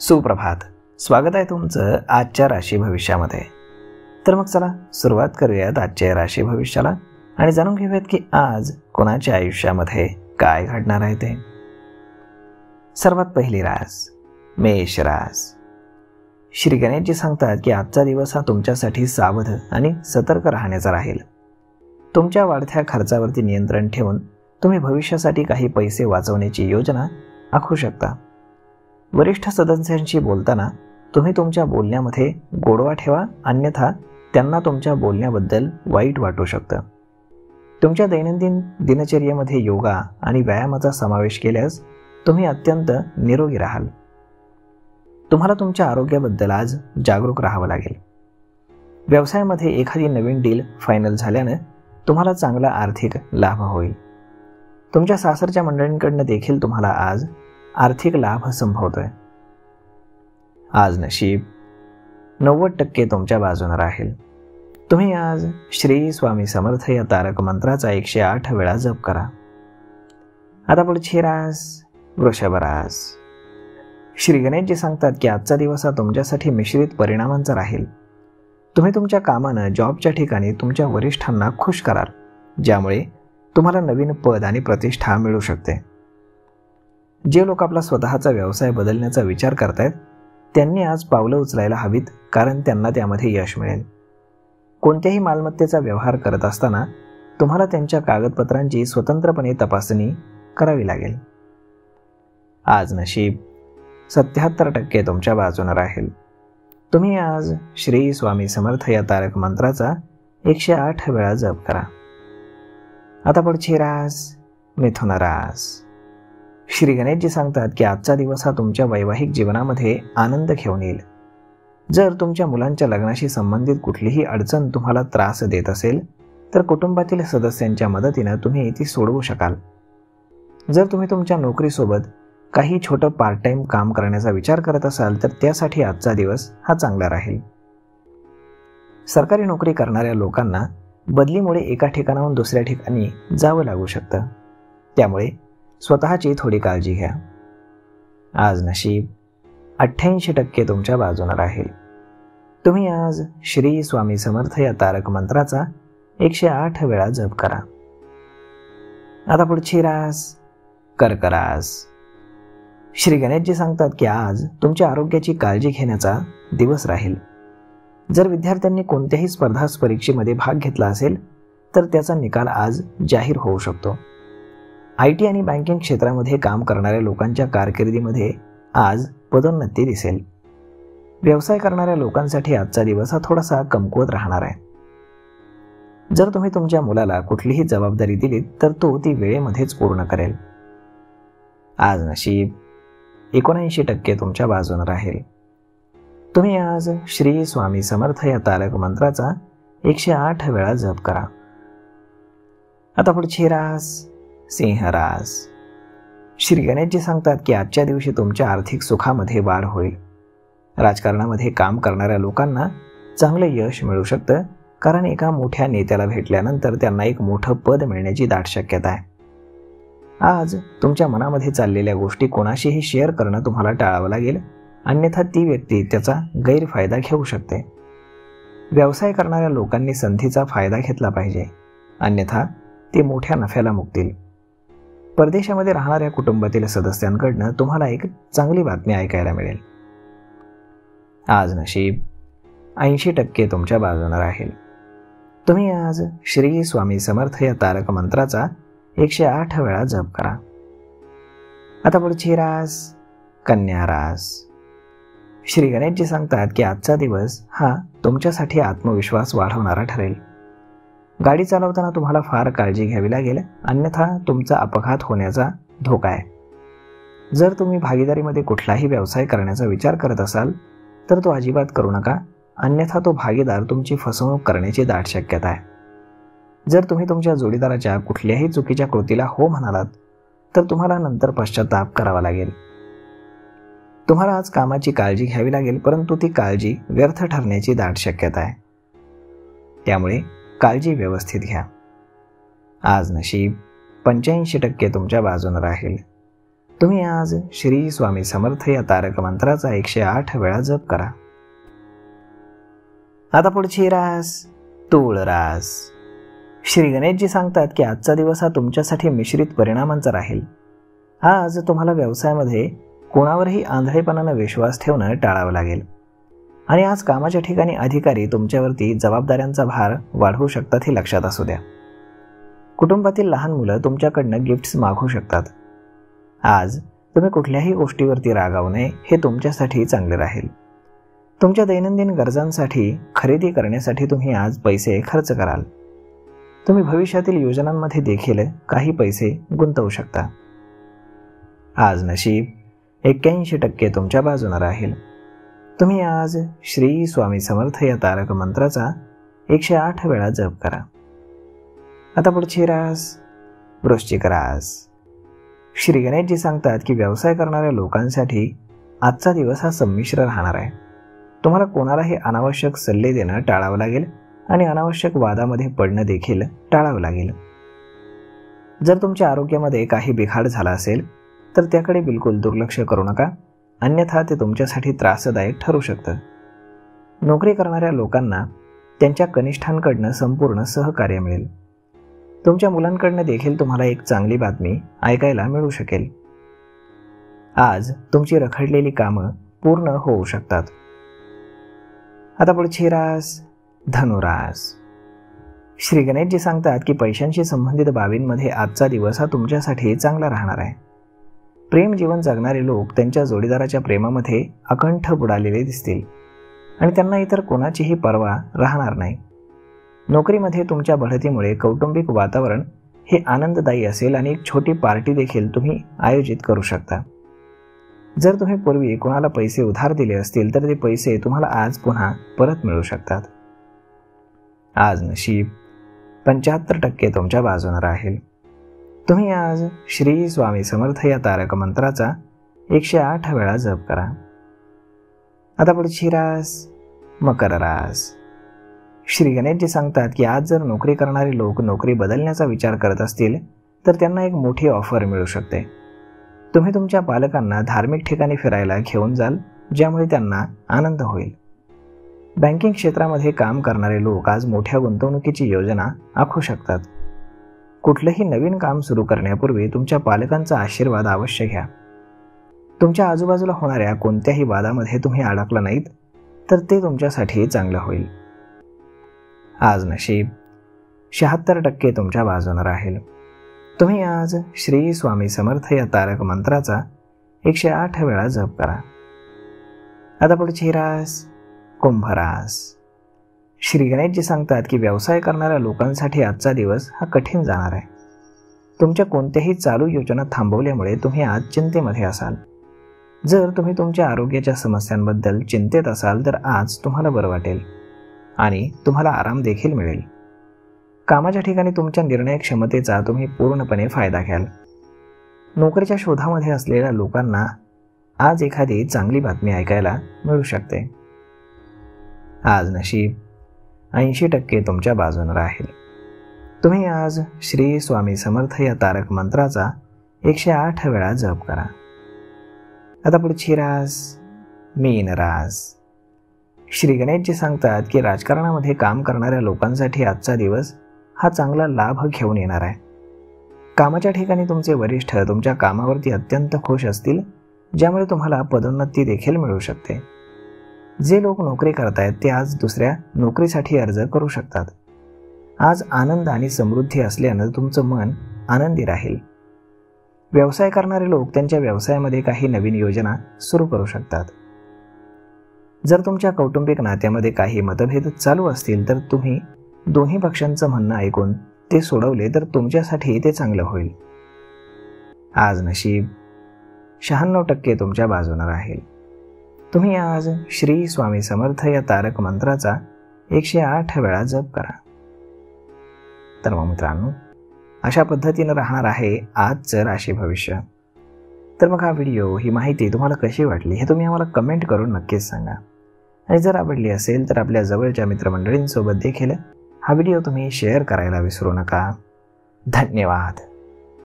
सुप्रभात. स्वागत आहे तुमचं आजच्या राशी भविष्यामध्ये. तर मग चला सुरुवात करूयात आजच्या राशी भविष्याला आणि जाणून घेऊयात की आज कोणाच्या आयुष्यामध्ये काय घडणार आहे ते. सर्वात पहिली रास मेष रास. श्री गणेशजी सांगतात की आजचा दिवस हा तुमच्यासाठी सावध आणि सतर्क राहण्याचा राहील. तुमच्या वाढत्या खर्चावरती नियंत्रण ठेवून तुम्ही भविष्यासाठी काही पैसे वाचवण्याची योजना आखू शकता. वरिष्ठ सदस्यांशी बोलताना तुम्ही तुमच्या बोलण्यामध्ये गोडवा ठेवा, अन्यथा त्यांना तुमच्या बोलण्याबद्दल वाईट वाटू शकतं. तुमच्या दैनंदिन दिनचर्येमध्ये योगा आणि व्यायामाचा समावेश केल्यास तुम्ही अत्यंत निरोगी राहाल. तुम्हाला तुमच्या आरोग्याबद्दल आज जागरूक राहावं लागेल. व्यवसायामध्ये एखादी नवीन डील फायनल झाल्यानं तुम्हाला चांगला आर्थिक लाभ होईल. तुमच्या सासरच्या मंडळींकडनं देखील तुम्हाला आज आर्थिक लाभ संभवतोय. आज नशीब 90% तुमच्या बाजूने राहील. तुम्ही आज श्री स्वामी समर्थ या तारक मंत्राचा 108 वेळा जप करा. आता पुढची रास वृषभ रास. श्री गणेशजी सांगतात की आजचा दिवस हा तुमच्यासाठी मिश्रित परिणामांचा राहील. तुम्ही तुमच्या कामानं जॉबच्या ठिकाणी तुमच्या वरिष्ठांना खुश कराल, ज्यामुळे तुम्हाला नवीन पद आणि प्रतिष्ठा मिळू शकते. जे लोक आपला स्वतःचा व्यवसाय बदलण्याचा विचार करतायत त्यांनी आज पावलं उचलायला हवीत, कारण त्यांना त्यामध्ये यश मिळेल. कोणत्याही मालमत्तेचा व्यवहार करत असताना तुम्हाला त्यांच्या कागदपत्रांची स्वतंत्रपणे तपासणी करावी लागेल. आज नशीब 77% तुमच्या बाजूने राहील. तुम्ही आज श्री स्वामी समर्थ या तारक मंत्राचा 108 वेळा जप करा. आता पुढची रास मिथुन रास. श्री गणेशजी सांगतात की आजचा दिवस हा तुमच्या वैवाहिक जीवनामध्ये आनंद घेऊन येईल. जर तुमच्या मुलांच्या लग्नाशी संबंधित कुठलीही अडचण तुम्हाला त्रास देत असेल तर कुटुंबातील सदस्यांच्या मदतीनं तुम्ही ती सोडवू शकाल. जर तुम्ही तुमच्या नोकरीसोबत काही छोटं पार्ट टाइम काम करण्याचा विचार करत असाल तर त्यासाठी आजचा दिवस हा चांगला राहील. सरकारी नोकरी करणाऱ्या लोकांना बदलीमुळे एका ठिकाणाहून दुसऱ्या ठिकाणी जावं लागू शकतं, त्यामुळे स्वतःची थोडी काळजी घ्या. आज नशीब 88% तुमच्या बाजूने राहील. तुम्ही आज श्री स्वामी समर्थ या तारक मंत्राचा 108 वेळा जप करा. आता पुढची रास कर्क रास. श्री गणेशजी सांगतात की आज तुमच्या आरोग्याची काळजी घेण्याचा दिवस राहील. जर विद्यार्थ्यांनी कोणत्याही स्पर्धा परीक्षेमध्ये भाग घेतला असेल तर त्याचा निकाल आज जाहीर होऊ शकतो. IT आणि बँकिंग क्षेत्रामध्ये काम करणाऱ्या लोकांच्या कारकिर्दीमध्ये आज पदोन्नती दिसेल. व्यवसाय करणाऱ्या लोकांसाठी आजचा दिवस हा थोडासा कमकुवत राहणार आहे. जर तुम्ही तुमच्या मुलाला कुठलीही जबाबदारी दिलीत तर तो ती वेळेमध्येच पूर्ण करेल. आज नशीब 79% तुमच्या बाजूने राहील. तुम्ही आज श्री स्वामी समर्थ या तारक मंत्राचा 108 वेळा जप करा. आता पुढची रास सिंह रास. श्री गणेशजी सांगतात की आजच्या दिवशी तुमच्या आर्थिक सुखामध्ये वाढ होईल. राजकारणामध्ये काम करणाऱ्या लोकांना चांगले यश मिळू शकतं, कारण एका मोठ्या नेत्याला भेटल्यानंतर त्यांना एक मोठं पद मिळण्याची दाट शक्यता आहे. आज तुमच्या मनामध्ये चाललेल्या गोष्टी कोणाशीही शेअर करणं तुम्हाला टाळावं लागेल, अन्यथा ती व्यक्ती त्याचा गैरफायदा घेऊ शकते. व्यवसाय करणाऱ्या लोकांनी संधीचा फायदा घेतला पाहिजे, अन्यथा ते मोठ्या नफ्याला मुकतील. परदेशामध्ये राहणाऱ्या कुटुंबातील सदस्यांकडनं तुम्हाला एक चांगली बातमी ऐकायला मिळेल. आज नशीब 80% तुमच्या बाजूने राहील. तुम्ही आज श्री स्वामी समर्थ या तारक मंत्राचा 108 वेळा जप करा. आता पुढची रास कन्या रास. श्री गणेशजी सांगतात की आजचा दिवस हा तुमच्यासाठी आत्मविश्वास वाढवणारा ठरेल. गाडी चालवताना तुम्हाला फार काळजी घ्यावी लागेल, अन्यथा तुमचा अपघात होण्याचा धोका आहे. जर तुम्ही भागीदारीमध्ये कुठलाही व्यवसाय करण्याचा विचार करत असाल तर तो अजिबात करू नका, अन्यथा तो भागीदार तुमची फसवणूक करण्याची दाट शक्यता आहे. जर तुम्ही तुमच्या जोडीदाराच्या कुठल्याही चुकीच्या कृतीला हो म्हणालात तर तुम्हाला नंतर पश्चाताप करावा लागेल. तुम्हाला आज कामाची काळजी घ्यावी लागेल, परंतु ती काळजी व्यर्थ ठरण्याची दाट शक्यता आहे, त्यामुळे काळजी व्यवस्थित घ्या. आज नशीब 85% तुमच्या बाजूने राहील. तुम्ही आज श्री स्वामी समर्थ या तारक मंत्राचा 108 वेळा जप करा. आता पुढची रास तूळ रास. श्री गणेशजी सांगतात की आजचा दिवस हा तुमच्यासाठी मिश्रित परिणामांचा राहील. आज तुम्हाला व्यवसायामध्ये कोणावरही आंधळेपणाने विश्वास ठेवणं टाळावं लागेल आणि आज कामाच्या ठिकाणी अधिकारी तुमच्यावरती जबाबदाऱ्यांचा भार वाढवू शकतात हे लक्षात असू द्या. कुटुंबातील लहान मुलं तुमच्याकडनं गिफ्ट्स मागवू शकतात. आज तुम्ही कुठल्याही गोष्टीवरती रागावू नये हे तुमच्यासाठी चांगले राहील. तुमच्या दैनंदिन गरजांसाठी खरेदी करण्यासाठी तुम्ही आज पैसे खर्च कराल. तुम्ही भविष्यातील योजनांमध्ये देखील काही पैसे गुंतवू शकता. आज नशीब 81% तुमच्या बाजूने राहील. तुम्ही आज श्री स्वामी समर्थ या तारक मंत्राचा 108 वेळा जप करा. आता पुढची रास वृश्चिक रास. श्री गणेशजी सांगतात की व्यवसाय करणाऱ्या लोकांसाठी आजचा दिवस हा संमिश्र राहणार आहे. तुम्हाला कोणालाही अनावश्यक सल्ले देणं टाळावं लागेल आणि अनावश्यक वादामध्ये पडणं देखील टाळावं लागेल. जर तुमच्या आरोग्यामध्ये काही बिघाड झाला असेल तर त्याकडे बिलकुल दुर्लक्ष करू नका, अन्यथा ते तुमच्यासाठी त्रासदायक ठरू शकतं. नोकरी करणाऱ्या लोकांना त्यांच्या कनिष्ठांकडनं संपूर्ण सहकार्य मिळेल. तुमच्या मुलांकडनं देखील तुम्हाला एक चांगली बातमी ऐकायला मिळू शकेल. आज तुमची रखडलेली कामं पूर्ण होऊ शकतात. आता पुढची रास धनुरास. श्री गणेशजी सांगतात की पैशांशी संबंधित बाबींमध्ये आजचा दिवस हा तुमच्यासाठी चांगला राहणार आहे. प्रेम जीवन जगणारे लोक त्यांच्या जोडीदाराच्या प्रेमामध्ये अकंठ बुडालेले दिसतील आणि त्यांना इतर कोणाचीही पर्वा राहणार नाही. नोकरीमध्ये तुमच्या बढतीमुळे कौटुंबिक वातावरण हे आनंददायी असेल आणि एक छोटी पार्टी देखील तुम्ही आयोजित करू शकता. जर तुम्ही पूर्वी कोणाला पैसे उधार दिले असतील तर ते पैसे तुम्हाला आज पुन्हा परत मिळू शकतात. आज नशीब 75% तुमच्या बाजूने राहील. तुम्ही आज श्री स्वामी समर्थ या तारक मंत्राचा 108 वेळा जप करा. आता पुढची रास मकर रास. श्री गणेशजी सांगतात की आज जर नोकरी करणारे लोक नोकरी बदलण्याचा विचार करत असतील तर त्यांना एक मोठी ऑफर मिळू शकते. तुम्ही तुमच्या पालकांना धार्मिक ठिकाणी फिरायला घेऊन जाल, ज्यामुळे त्यांना आनंद होईल. बँकिंग क्षेत्रामध्ये काम करणारे लोक आज मोठ्या गुंतवणुकीची योजना आखू शकतात. कुठलंही नवीन काम सुरू करण्यापूर्वी तुमच्या पालकांचा आशीर्वाद अवश्य घ्या. तुमच्या आजूबाजूला होणाऱ्या कोणत्याही वादामध्ये तुम्ही अडकला नाहीत तर ते तुमच्यासाठी चांगलं होईल. आज नशीब 76% तुमच्या बाजूने राहील. तुम्ही आज श्री स्वामी समर्थ या तारक मंत्राचा 108 वेळा जप करा. आता पुढची रास कुंभ रास. श्री गणेशजी सांगतात की व्यवसाय करणाऱ्या लोकांसाठी आजचा दिवस हा कठीण जाणार आहे. तुमच्या कोणत्याही चालू योजना थांबवल्यामुळे तुम्ही आज चिंतेमध्ये असाल. जर तुम्ही तुमच्या आरोग्याच्या समस्यांबद्दल चिंतेत असाल तर आज तुम्हाला बरं वाटेल आणि तुम्हाला आराम देखील मिळेल. कामाच्या ठिकाणी तुमच्या निर्णय क्षमतेचा तुम्ही पूर्णपणे फायदा घ्याल. नोकरीच्या शोधामध्ये असलेल्या लोकांना आज एखादी चांगली बातमी ऐकायला मिळू शकते. आज नशीब 80% तुमच्या बाजूने राहील. तुम्ही आज श्री स्वामी समर्थ या तारक मंत्राचा 108 वेळा जप करा. आता पुढची रास मीन रास. श्री गणेशजी सांगतात की राजकारणामध्ये काम करणाऱ्या लोकांसाठी आजचा दिवस हा चांगला लाभ घेऊन येणार आहे. कामाच्या ठिकाणी तुमचे वरिष्ठ तुमच्या कामावरती अत्यंत खुश असतील, ज्यामुळे तुम्हाला पदोन्नती देखील मिळू शकते. जे लोक नोकरी करतायत ते आज दुसऱ्या नोकरीसाठी अर्ज करू शकतात. आज आनंद आणि समृद्धी असल्यानं तुमचं मन आनंदी राहील. व्यवसाय करणारे लोक त्यांच्या व्यवसायामध्ये काही नवीन योजना सुरू करू शकतात. जर तुमच्या कौटुंबिक नात्यामध्ये काही मतभेद चालू असतील तर तुम्ही दोन्ही पक्षांचं म्हणणं ऐकून ते सोडवले तर तुमच्यासाठी ते चांगलं होईल. आज नशीब 96% तुमच्या बाजूने राहील. तुम्ही आज श्री स्वामी समर्थ या तारक मंत्राचा 108 वेळा जप करा. तर मग मित्रांनो, अशा पद्धतीनं राहणार आहे आजचं राशी भविष्य. तर मग हा व्हिडिओ, ही माहिती तुम्हाला कशी वाटली हे तुम्ही आम्हाला कमेंट करून नक्कीच सांगा. आणि जर आवडली असेल तर आपल्या जवळच्या मित्रमंडळींसोबत देखील हा व्हिडिओ तुम्ही शेअर करायला विसरू नका. धन्यवाद.